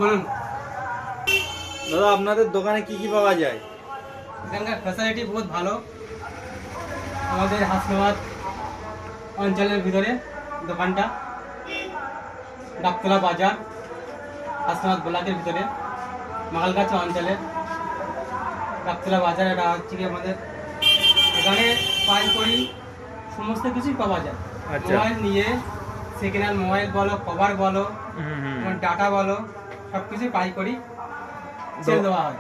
বলুন দাদা, আপনাদের দোকানে কি কি পাওয়া যায়? এখানকার ফ্যাসিলিটি বহুত ভালো। আমাদের হাসনাবাদ অঞ্চলের ভিতরে দোকানটা, ডাকতলা বাজার, হাসনাবাদ ব্লকের ভিতরে মাগালগাছা অঞ্চলে ডাকতলা বাজার। এটা হচ্ছে কি আমাদের এখানে পাইকারি সমস্ত কিছুই পাওয়া যায়। আচ্ছা। মোবাইল নিয়ে সেকেন্ড হ্যান্ড মোবাইল বলো, কভার বলো, ডাটা বলো, সব কিছুই পাইকারি সেল দেওয়া হয়।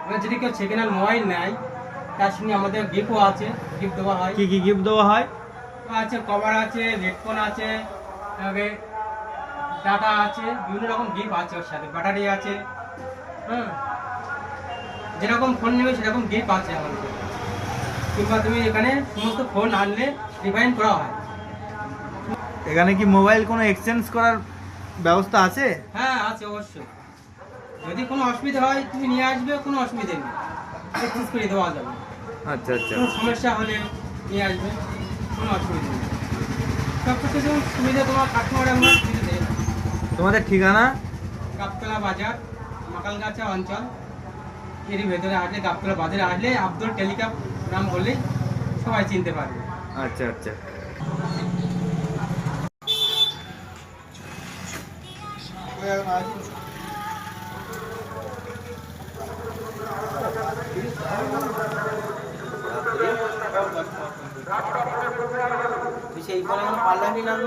এবার যদি কেউ সেকেন্ড হ্যান্ড মোবাইল নেয় তার সঙ্গে আমাদের গিফটও আছে, গিফট দেওয়া হয়। কি কি গিফট দেওয়া হয়? আছে কভার আছে, হেডফোন আছে, ডাটা আছে, বিভিন্ন রকম গিফট আছে, ওর সাথে ব্যাটারি আছে। হ্যাঁ, যেরকম ফোন নেবে সেরকম গিফট আছে আমাদের। কিংবা তুমি এখানে সমস্ত ফোন আনলে রিফাইন করা হয়। এখানে কি মোবাইল কোনো এক্সচেঞ্জ করার ব্যবস্থা আছে? হ্যাঁ আছে অবশ্যই। যদি কোনো অসুবিধা হয় তুমি নিয়ে আসবে, কোনো অসুবিধা নেই, এক্সচেঞ্জ করে দেওয়া যাবে। আচ্ছা আচ্ছা। কোনো সমস্যা হলে নিয়ে আসবে, কোনো অসুবিধা নেই। সব কিছু সুবিধা তোমার কাস্টমারে আমরা দিতে দেয়। তোমাদের ঠিকানা? গাবতলা বাজার, মাকালগাছা অঞ্চল। এরই ভেতরে আসলে, গাবতলা বাজারে আসলে আব্দুল টেলিকম নাম বললেই সবাই চিনতে পারবে। আচ্ছা আচ্ছা। সেই পাল্লা নিলাম।